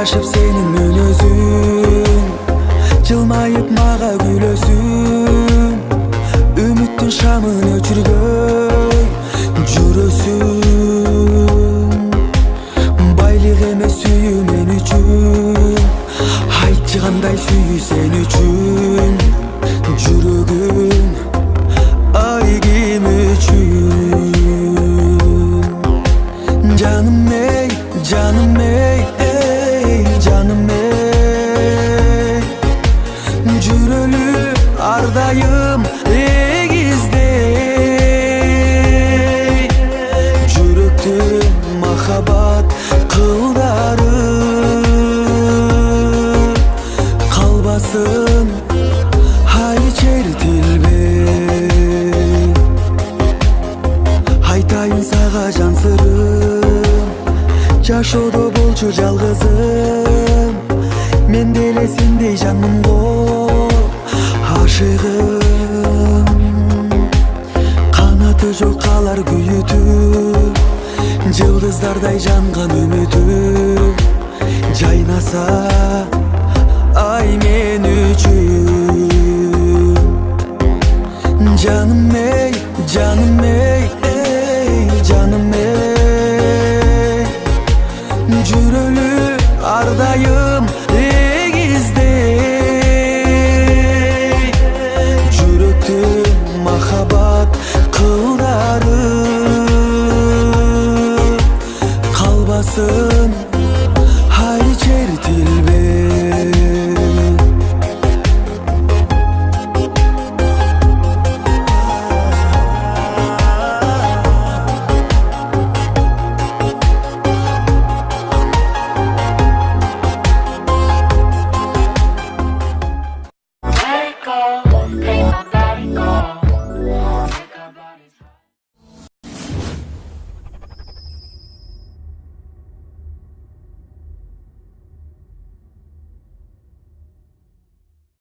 жашып сенин мүнөзүң, жылмайып мага күлөсүң, үмүттүн шамын өчүрбөй жүрөсүң. Байлык эмес сүйүү мен үчүн, айтчы кандай сүйүү сен үчүн, жүрөгүм ай ким үчүн. Canım ey, canım ey, ey canım ey, жүрөлү ардайым эгиздей, жүрөктүн махабат кылдары калбасын ай чертилбей. Айтайын сага жан сырым, жашоодо болчу жалгызым, мен деле сендей жанмын го ашыгым. Канаты жок калар күйүтүп, жылдыздардай жанган үмүтүм, жайнаса ай мен үчүн. Canım ey, canım ey, ey canım ey.